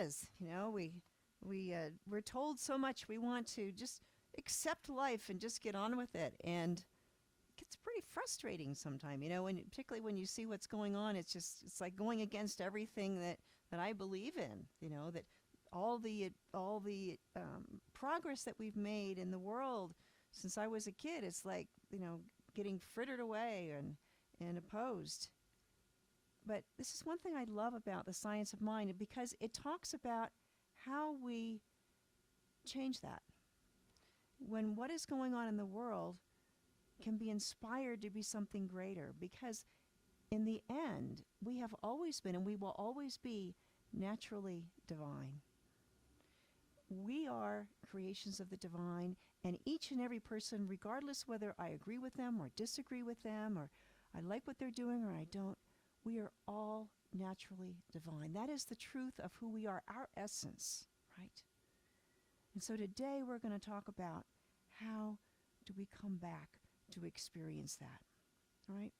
is. We're told so much. We want to just accept life and just get on with it, and it gets pretty frustrating sometimes. Particularly when you see what's going on, it's like going against everything that I believe in. That all the progress that we've made in the world since I was a kid, it's like getting frittered away and opposed. But this is one thing I love about the science of mind, because it talks about how we change that. When what is going on in the world can be inspired to be something greater, because in the end, we have always been and we will always be naturally divine. We are creations of the divine, and each and every person, regardless whether I agree with them or disagree with them, or I like what they're doing or I don't, we are all naturally divine. That is the truth of who we are, our essence, right? And so today we're going to talk about how do we come back to experience that, right?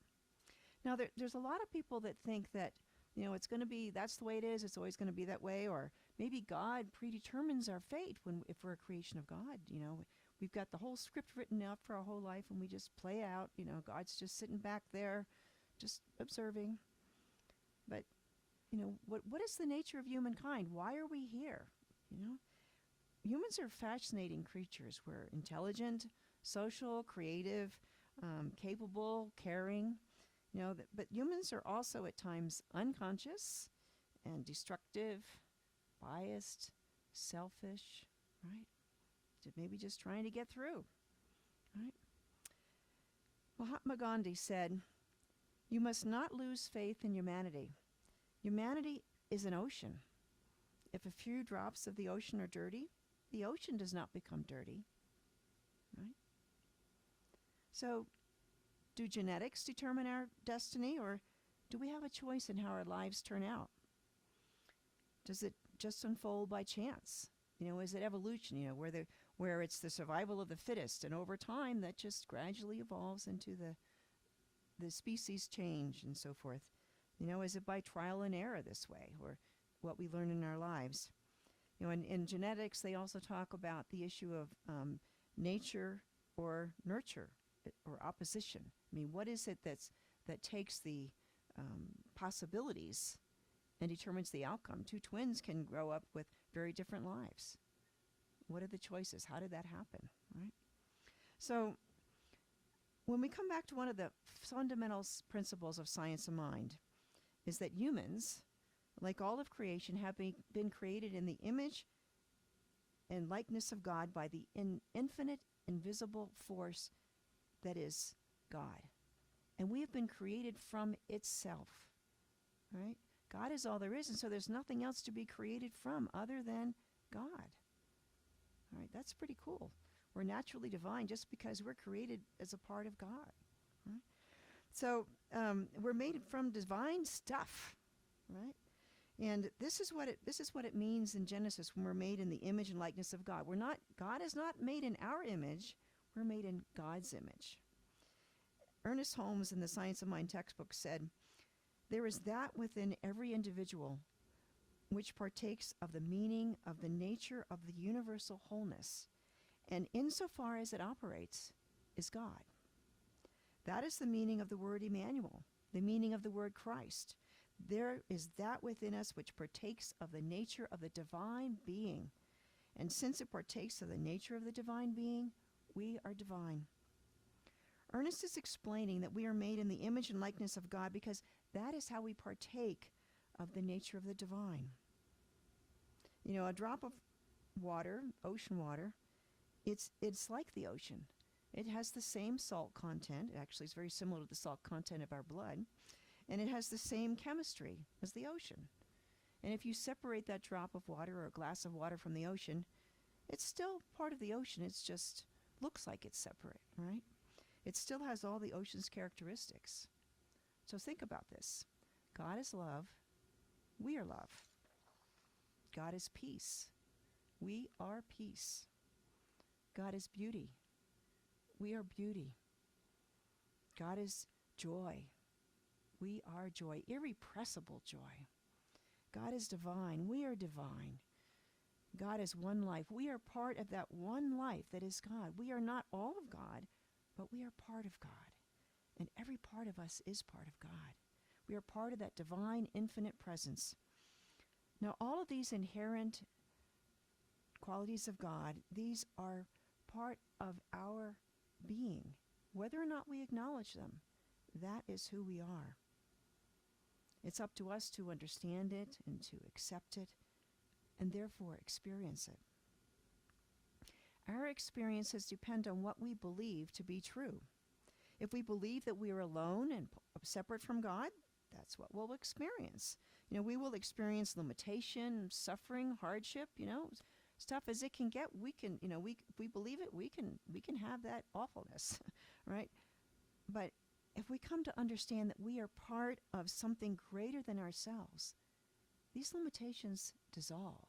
Now, there's a lot of people that think that, it's going to be, that's the way it is, it's always going to be that way, or maybe God predetermines our fate if we're a creation of God. We've got the whole script written out for our whole life, and we just play out. God's just sitting back there, just observing. But, what is the nature of humankind? Why are we here? Humans are fascinating creatures. We're intelligent, social, creative, capable, caring. But humans are also at times unconscious and destructive, biased, selfish, right? Maybe just trying to get through, right? Mahatma Gandhi said, "You must not lose faith in humanity. Humanity is an ocean. If a few drops of the ocean are dirty, the ocean does not become dirty," right? So, do genetics determine our destiny, or do we have a choice in how our lives turn out? Does it just unfold by chance? Is it evolution, where it's the survival of the fittest, and over time that just gradually evolves into the species change and so forth? Is it by trial and error this way, or what we learn in our lives? In genetics, they also talk about the issue of nature or nurture, or opposition. What is it that takes the possibilities and determines the outcome? Two twins can grow up with very different lives. What are the choices? How did that happen, right? So when we come back to one of the fundamental principles of science of mind, is that humans, like all of creation, have been created in the image and likeness of God by the infinite, invisible force that is God. And we have been created from itself, right? God is all there is, and so there's nothing else to be created from other than God. All right, that's pretty cool. We're naturally divine just because we're created as a part of God. Right? So we're made from divine stuff, right? And this is what it means in Genesis when we're made in the image and likeness of God. God is not made in our image. We're made in God's image. Ernest Holmes in the Science of Mind textbook said, "There is that within every individual which partakes of the meaning of the nature of the universal wholeness, and insofar as it operates, is God. That is the meaning of the word Emmanuel, the meaning of the word Christ. There is that within us which partakes of the nature of the divine being, and since it partakes of the nature of the divine being, we are divine." Ernest is explaining that we are made in the image and likeness of God because that is how we partake of the nature of the divine. A drop of water, ocean water, it's like the ocean. It has the same salt content. Actually, it's very similar to the salt content of our blood. And it has the same chemistry as the ocean. And if you separate that drop of water or a glass of water from the ocean, it's still part of the ocean. It's just looks like it's separate, right? It still has all the ocean's characteristics. So think about this. God is love. We are love. God is peace. We are peace. God is beauty. We are beauty. God is joy. We are joy, irrepressible joy. God is divine. We are divine. God is one life. We are part of that one life that is God. We are not all of God, but we are part of God. And every part of us is part of God. We are part of that divine, infinite presence. Now, all of these inherent qualities of God, these are part of our being. Whether or not we acknowledge them, that is who we are. It's up to us to understand it and to accept it, and therefore experience it. Our experiences depend on what we believe to be true. If we believe that we are alone and separate from God, that's what we'll experience. We will experience limitation, suffering, hardship, stuff as it can get. We can, if we believe it, we can have that awfulness, right? But if we come to understand that we are part of something greater than ourselves, these limitations dissolve,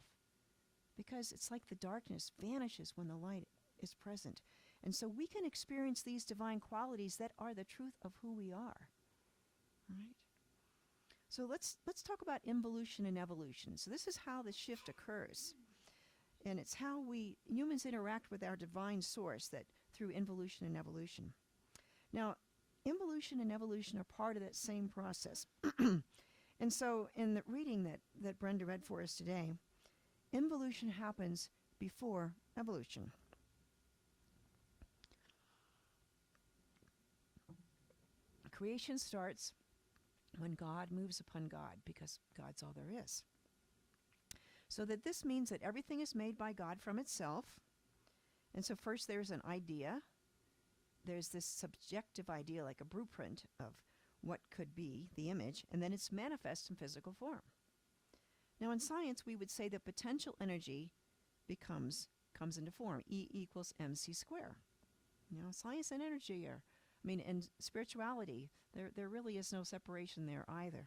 because it's like the darkness vanishes when the light is present. And so we can experience these divine qualities that are the truth of who we are, right? So let's talk about involution and evolution. So this is how the shift occurs. And it's how we humans interact with our divine source, that through involution and evolution. Now, involution and evolution are part of that same process. And so in the reading that Brenda read for us today, involution happens before evolution. Creation starts when God moves upon God, because God's all there is. So that this means that everything is made by God from itself. And so first there's an idea. There's this subjective idea, like a blueprint of what could be the image, and then it's manifest in physical form. Now in science, we would say that potential energy comes into form. E equals mc squared. Science and energy are, and spirituality, there really is no separation there either.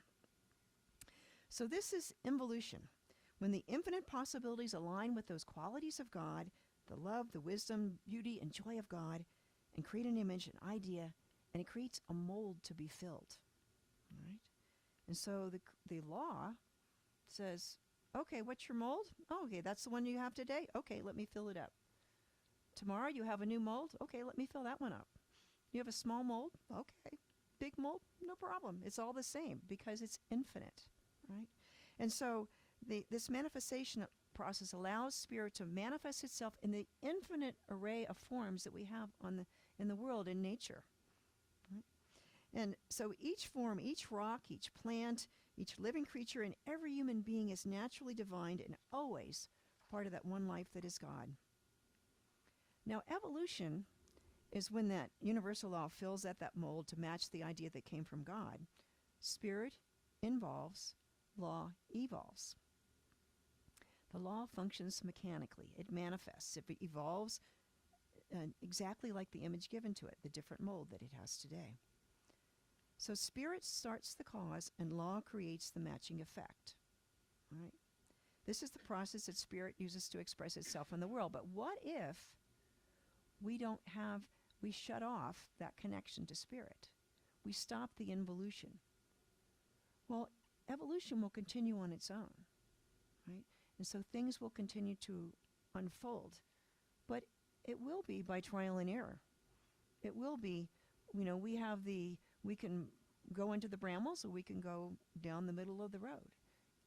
So this is involution. When the infinite possibilities align with those qualities of God, the love, the wisdom, beauty, and joy of God, and create an image, an idea, and it creates a mold to be filled. Right? And so the law says, okay, what's your mold? Oh, okay, that's the one you have today. Okay, let me fill it up. Tomorrow you have a new mold. Okay, let me fill that one up. You have a small mold. Okay. Big mold, no problem. It's all the same because it's infinite, right? And so this manifestation process allows spirit to manifest itself in the infinite array of forms that we have in the world, in nature. Right? And so each form, each rock, each plant, each living creature, and every human being is naturally divine and always part of that one life that is God. Now, evolution is when that universal law fills that mold to match the idea that came from God. Spirit involves, law evolves. The law functions mechanically. It manifests. It evolves exactly like the image given to it, the different mold that it has today. So spirit starts the cause and law creates the matching effect. Right? This is the process that spirit uses to express itself in the world. But what if we shut off that connection to spirit? We stop the involution. Well, evolution will continue on its own, right? And so things will continue to unfold. But it will be by trial and error. It will be, we can go into the brambles or we can go down the middle of the road.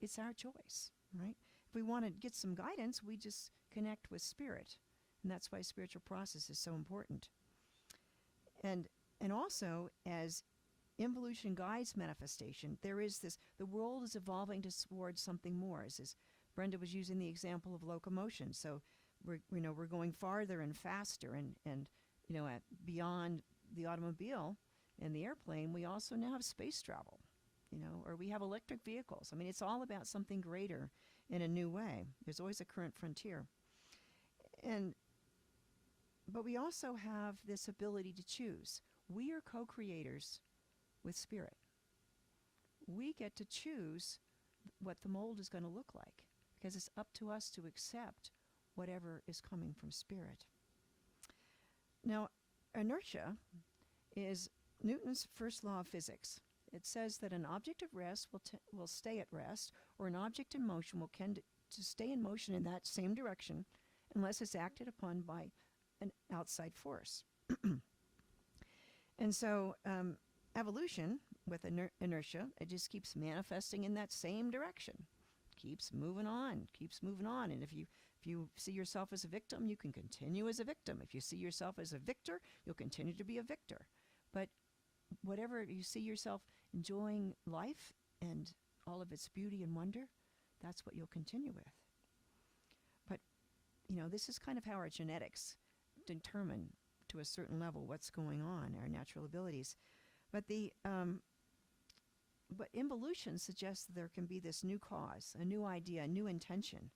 It's our choice, right? If we want to get some guidance, we just connect with spirit. And that's why spiritual process is so important. And also, as involution guides manifestation, there is the world is evolving towards something more. As Brenda was using the example of locomotion. So we're going farther and faster and beyond the automobile and the airplane, we also now have space travel, or we have electric vehicles. It's all about something greater in a new way. There's always a current frontier. But we also have this ability to choose. We are co-creators with spirit. We get to choose what the mold is going to look like, because it's up to us to accept whatever is coming from spirit. Now, inertia is Newton's first law of physics. It says that an object of rest will stay at rest, or an object in motion will tend to stay in motion in that same direction unless it's acted upon by an outside force. And so evolution with inertia, it just keeps manifesting in that same direction. Keeps moving on. And if you see yourself as a victim, you can continue as a victim. If you see yourself as a victor, you'll continue to be a victor. But whatever you see yourself enjoying life and all of its beauty and wonder, that's what you'll continue with. But, this is kind of how our genetics determine to a certain level what's going on, our natural abilities. But but involution suggests that there can be this new cause, a new idea, a new intention.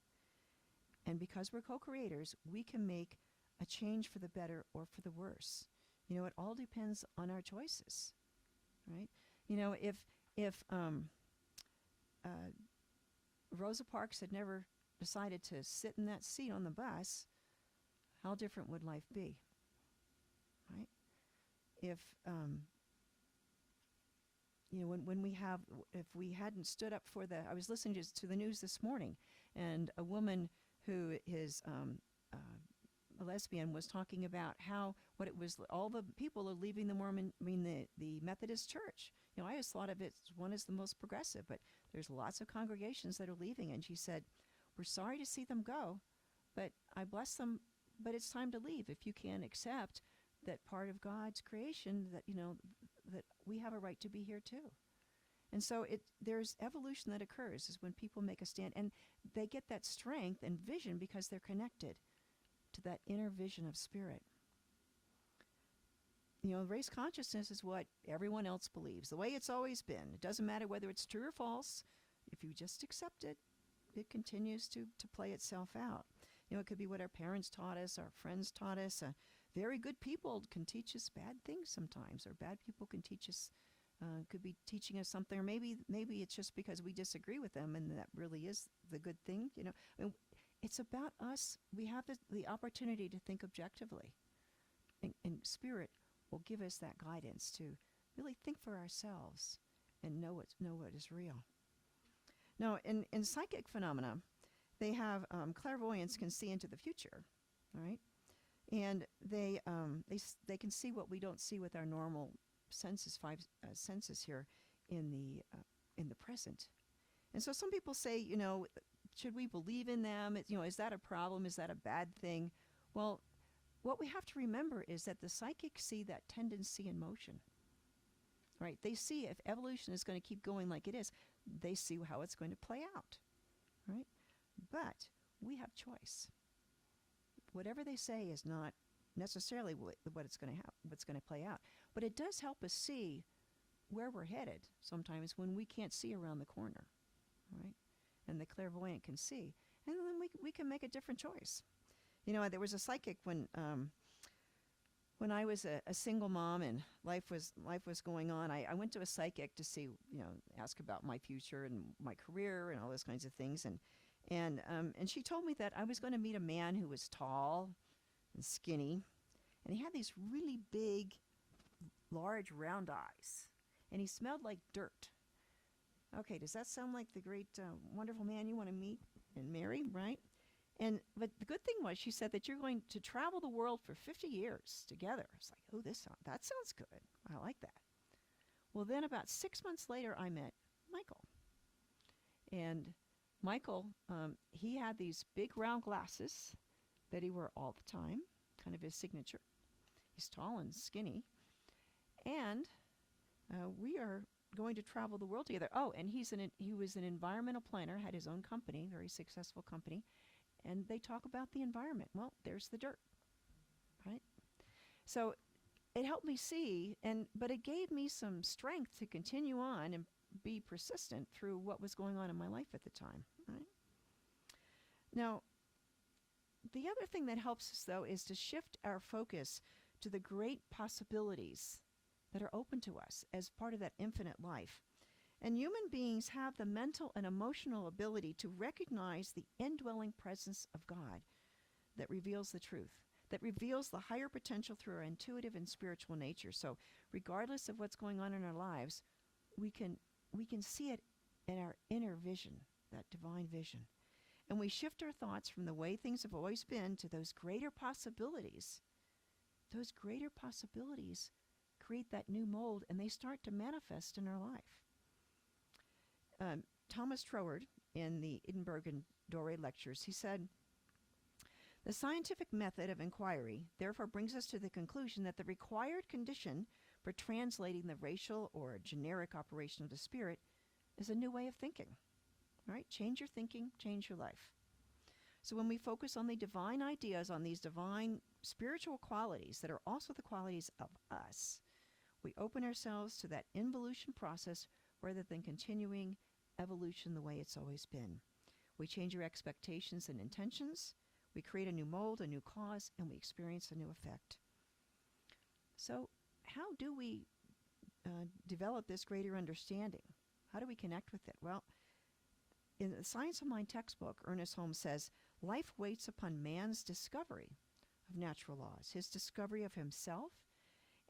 And because we're co-creators, we can make a change for the better or for the worse. It all depends on our choices, right? If Rosa Parks had never decided to sit in that seat on the bus, how different would life be, right? If if we hadn't stood up for I was listening to the news this morning, and a woman who is a lesbian was talking about what it was, all the people are leaving the Methodist Church. I always thought of it as one as the most progressive, but there's lots of congregations that are leaving, and she said, we're sorry to see them go, but I bless them, but it's time to leave if you can't accept that part of God's creation, that that we have a right to be here too. And so there's evolution that occurs is when people make a stand, and they get that strength and vision because they're connected to that inner vision of spirit. Race consciousness is what everyone else believes, the way it's always been. It doesn't matter whether it's true or false. If you just accept it, it continues to play itself out. It could be what our parents taught us, our friends taught us. Very good people can teach us bad things sometimes, or bad people can teach us, could be teaching us something, or maybe it's just because we disagree with them, and that really is the good thing. It's about us. We have the opportunity to think objectively, and spirit will give us that guidance to really think for ourselves and know what is real. Now, in psychic phenomena, they have clairvoyance can see into the future, right? And they can see what we don't see with our normal senses, five senses here in the present. And so some people say, should we believe in them? Is that a problem? Is that a bad thing? Well, what we have to remember is that the psychics see that tendency in motion, right? They see if evolution is going to keep going like it is, they see how it's going to play out, right? But we have choice. Whatever they say is not necessarily what's going to play out, but it does help us see where we're headed sometimes when we can't see around the corner, right? And the clairvoyant can see, and then we can make a different choice. There was a psychic when I was a single mom and life was going on. I went to a psychic to see, ask about my future and my career and all those kinds of things, and she told me that I was going to meet a man who was tall and skinny, and he had these really big, large, round eyes, and he smelled like dirt. Okay, does that sound like the great, wonderful man you want to meet and marry, right? But the good thing was, she said that you're going to travel the world for 50 years together. It's like, oh, that sounds good. I like that. Well, then about 6 months later, I met Michael. And Michael, he had these big round glasses that he wore all the time, kind of his signature. He's tall and skinny. And we are going to travel the world together. Oh, and he was an environmental planner, had his own company, very successful company. And they talk about the environment. Well, there's the dirt, right? So it helped me see, but it gave me some strength to continue on and be persistent through what was going on in my life at the time, right? Now, the other thing that helps us, though, is to shift our focus to the great possibilities that are open to us as part of that infinite life. And human beings have the mental and emotional ability to recognize the indwelling presence of God that reveals the truth, that reveals the higher potential through our intuitive and spiritual nature. So regardless of what's going on in our lives, we can see it in our inner vision, that divine vision. And we shift our thoughts from the way things have always been to those greater possibilities. Those greater possibilities create that new mold, and they start to manifest in our life. Thomas Troward, in the Edinburgh and Doré lectures, he said, "The scientific method of inquiry therefore brings us to the conclusion that the required condition for translating the racial or generic operation of the spirit is a new way of thinking." Right? Change your thinking, change your life. So when we focus on the divine ideas, on these divine spiritual qualities that are also the qualities of us, we open ourselves to that involution process rather than continuing evolution the way it's always been. We change our expectations and intentions. We create a new mold, a new cause, and we experience a new effect. So how do we develop this greater understanding? How do we connect with it? Well, in the Science of Mind textbook, Ernest Holmes says, life waits upon man's discovery of natural laws, his discovery of himself,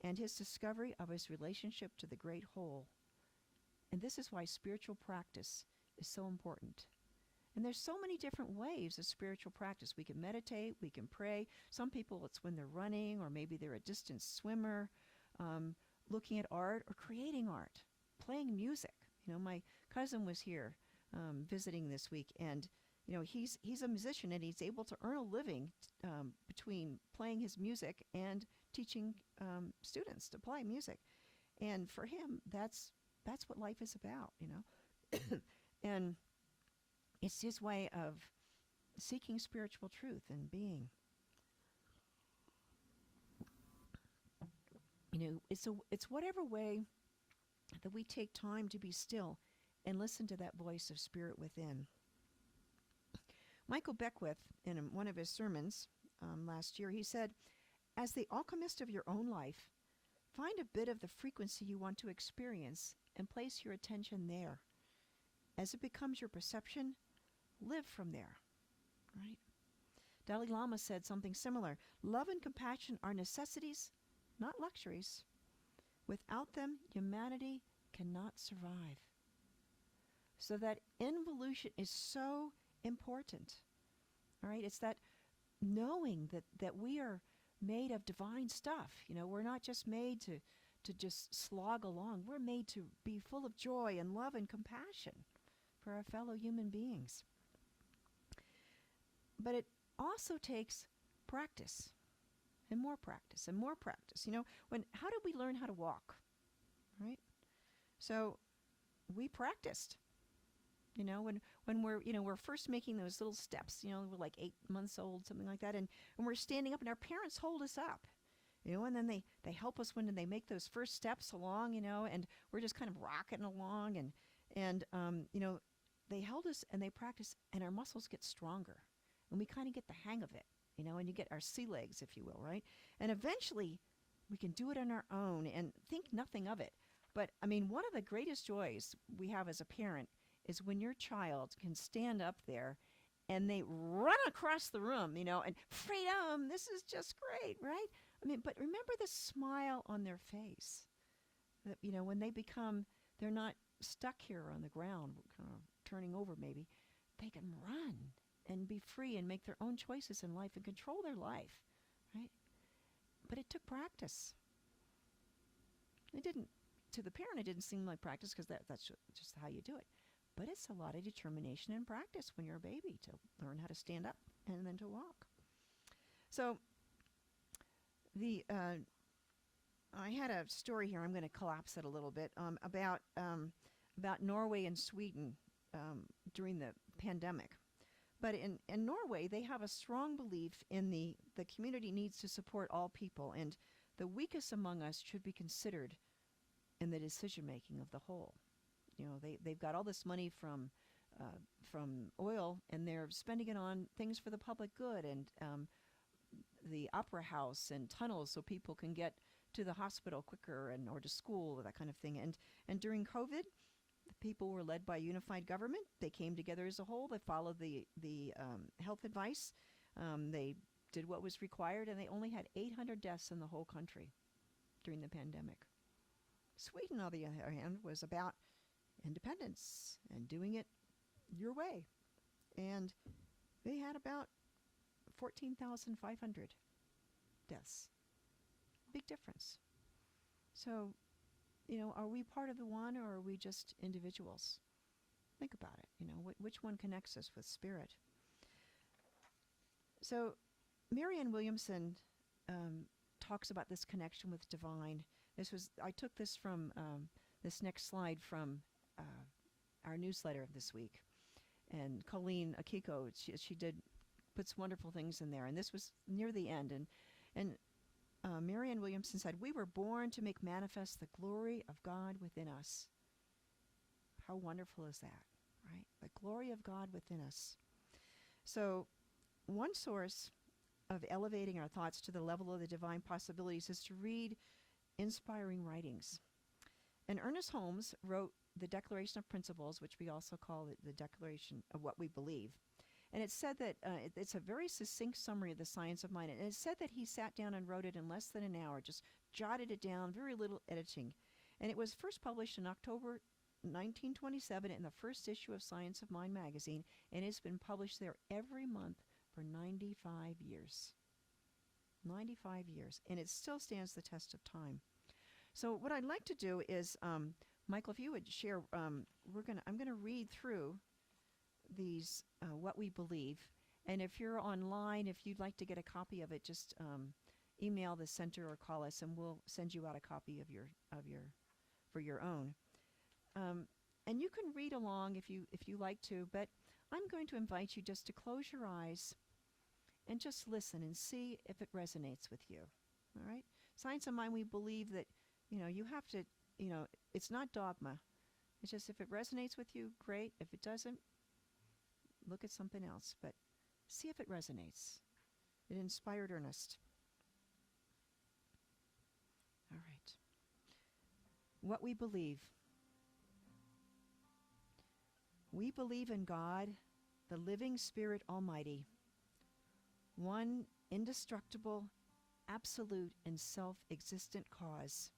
and his discovery of his relationship to the great whole. And this is why spiritual practice is so important. And there's so many different ways of spiritual practice. We can meditate, we can pray. Some people, it's when they're running, or maybe they're a distance swimmer, looking at art or creating art, playing music. My cousin was here visiting this week, and he's a musician, and he's able to earn a living between playing his music and teaching students to play music. And for him, that's what life is about, and it's his way of seeking spiritual truth and being. It's whatever way that we take time to be still and listen to that voice of spirit within. Michael Beckwith, in one of his sermons last year, he said, "As the alchemist of your own life, find a bit of the frequency you want to experience and place your attention there. As it becomes your perception, live from there." Right? Dalai Lama said something similar. "Love and compassion are necessities, not luxuries. Without them, humanity cannot survive." So that involution is so important. All right? It's that knowing that we are made of divine stuff. We're not just made to just slog along. We're made to be full of joy and love and compassion for our fellow human beings. But it also takes practice and more practice and more practice. How did we learn how to walk? Right? So we practiced. When we're first making those little steps, we're like 8 months old, something like that, and we're standing up, and our parents hold us up, and then they help us when they make those first steps along, and we're just kind of rocking along, and they held us and they practice, and our muscles get stronger, and we kind of get the hang of it, and you get our sea legs, if you will, right? And eventually we can do it on our own and think nothing of it. But one of the greatest joys we have as a parent is when your child can stand up there and they run across the room, and freedom, this is just great, right? But remember the smile on their face. That, when they're not stuck here on the ground, kind of turning over maybe, they can run and be free and make their own choices in life and control their life, right? But it took practice. To the parent, it didn't seem like practice because that's just how you do it. But it's a lot of determination and practice when you're a baby to learn how to stand up and then to walk. So I had a story here. I'm going to collapse it a little bit about Norway and Sweden during the pandemic. But in Norway, they have a strong belief in the community needs to support all people, and the weakest among us should be considered in the decision making of the whole. They've got all this money from oil, and they're spending it on things for the public good, and the opera house and tunnels so people can get to the hospital quicker or to school, that kind of thing. And during COVID, the people were led by a unified government. They came together as a whole. They followed the health advice. They did what was required, and they only had 800 deaths in the whole country during the pandemic. Sweden, on the other hand, was about independence and doing it your way. And they had about 14,500 deaths. Big difference. So, are we part of the one or are we just individuals? Think about it. Which one connects us with spirit? So, Marianne Williamson talks about this connection with divine. I took this from this next slide from our newsletter this week. And Colleen Akiko, she puts wonderful things in there. And this was near the end. And Marianne Williamson said, "We were born to make manifest the glory of God within us." How wonderful is that, right? The glory of God within us. So one source of elevating our thoughts to the level of the divine possibilities is to read inspiring writings. And Ernest Holmes wrote the Declaration of Principles, which we also call it the Declaration of What We Believe. And it said that it's a very succinct summary of the science of mind. And it said that he sat down and wrote it in less than an hour, just jotted it down, very little editing. And it was first published in October 1927 in the first issue of Science of Mind magazine, and it's been published there every month for 95 years. 95 years. And it still stands the test of time. So what I'd like to do is, Michael, if you would share, I'm going to read through these, what we believe. And if you're online, if you'd like to get a copy of it, just email the center or call us, and we'll send you out a copy of your for your own. And you can read along if you like to, but I'm going to invite you just to close your eyes and just listen and see if it resonates with you. All right? Science of Mind, we believe that, you have to, it's not dogma. It's just if it resonates with you, great. If it doesn't, look at something else. But see if it resonates. It inspired Ernest. All right. What we believe. We believe in God, the living Spirit Almighty, one indestructible, absolute, and self-existent cause.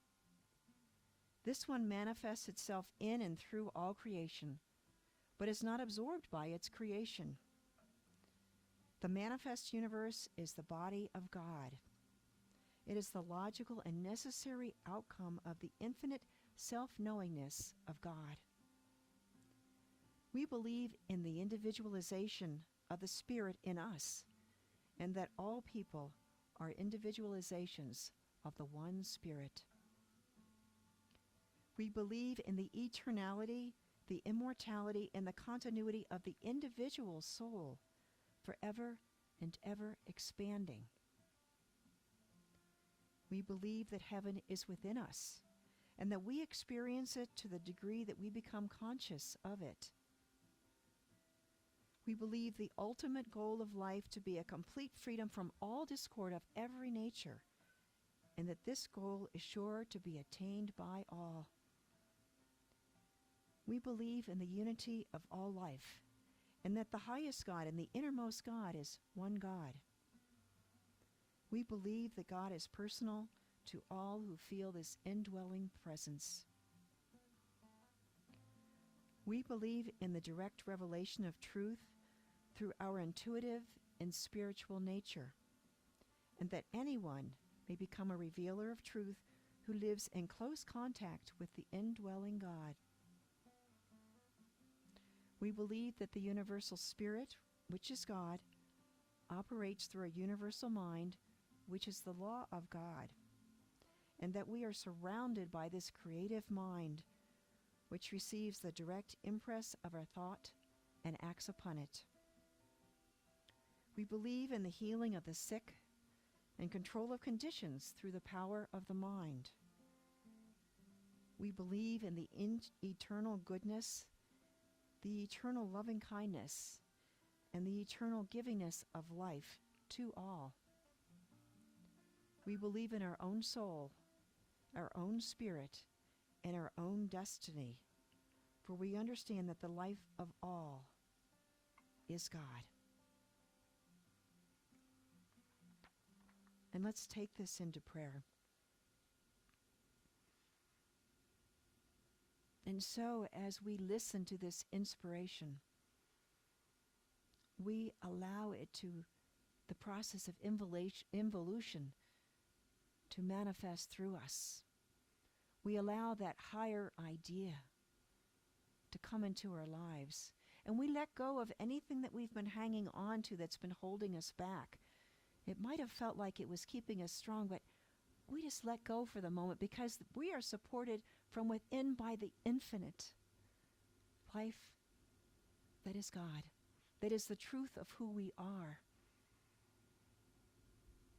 This one manifests itself in and through all creation, but is not absorbed by its creation. The manifest universe is the body of God. It is the logical and necessary outcome of the infinite self-knowingness of God. We believe in the individualization of the Spirit in us, and that all people are individualizations of the one Spirit. We believe in the eternality, the immortality, and the continuity of the individual soul, forever and ever expanding. We believe that heaven is within us, and that we experience it to the degree that we become conscious of it. We believe the ultimate goal of life to be a complete freedom from all discord of every nature, and that this goal is sure to be attained by all. We believe in the unity of all life, and that the highest God and the innermost God is one God. We believe that God is personal to all who feel this indwelling presence. We believe in the direct revelation of truth through our intuitive and spiritual nature, and that anyone may become a revealer of truth who lives in close contact with the indwelling God. We believe that the universal spirit, which is God, operates through a universal mind, which is the law of God, and that we are surrounded by this creative mind, which receives the direct impress of our thought and acts upon it. We believe in the healing of the sick and control of conditions through the power of the mind. We believe in the eternal goodness, the eternal loving kindness, and the eternal givingness of life to all. We believe in our own soul, our own spirit, and our own destiny, for we understand that the life of all is God. And let's take this into prayer. And so, as we listen to this inspiration, we allow it to, the process of involution to manifest through us. We allow that higher idea to come into our lives. And we let go of anything that we've been hanging on to that's been holding us back. It might have felt like it was keeping us strong, but we just let go for the moment because we are supported from within by the infinite life that is God, that is the truth of who we are.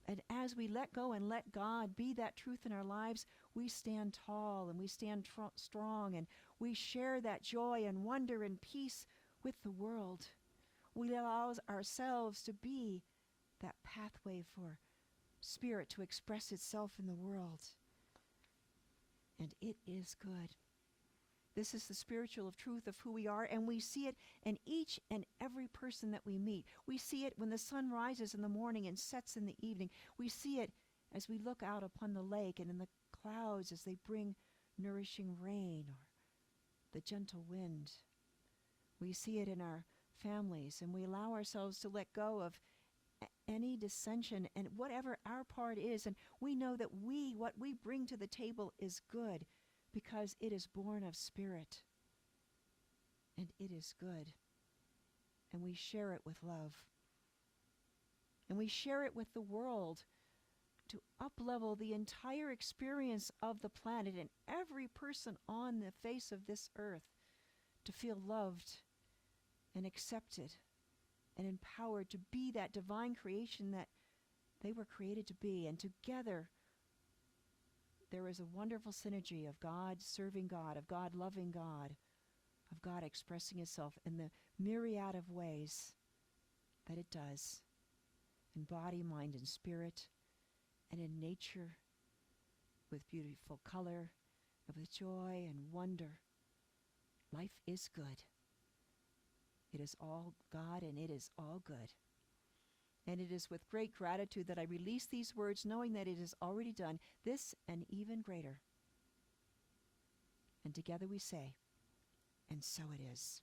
And as we let go and let God be that truth in our lives, we stand tall and we stand strong, and we share that joy and wonder and peace with the world. We allow ourselves to be that pathway for spirit to express itself in the world. And it is good. This is the spiritual truth of who we are, and we see it in each and every person that we meet. We see it when the sun rises in the morning and sets in the evening. We see it as we look out upon the lake and in the clouds as they bring nourishing rain or the gentle wind. We see it in our families, and we allow ourselves to let go of any dissension and whatever our part is, and we know that what we bring to the table is good because it is born of spirit, and it is good, and we share it with love, and we share it with the world to up-level the entire experience of the planet and every person on the face of this earth to feel loved and accepted and empowered to be that divine creation that they were created to be. And together, there is a wonderful synergy of God serving God, of God loving God, of God expressing itself in the myriad of ways that it does, in body, mind, and spirit, and in nature, with beautiful color, and with joy and wonder. Life is good. It is all God, and it is all good. And it is with great gratitude that I release these words, knowing that it is already done, this and even greater. And together we say, and so it is.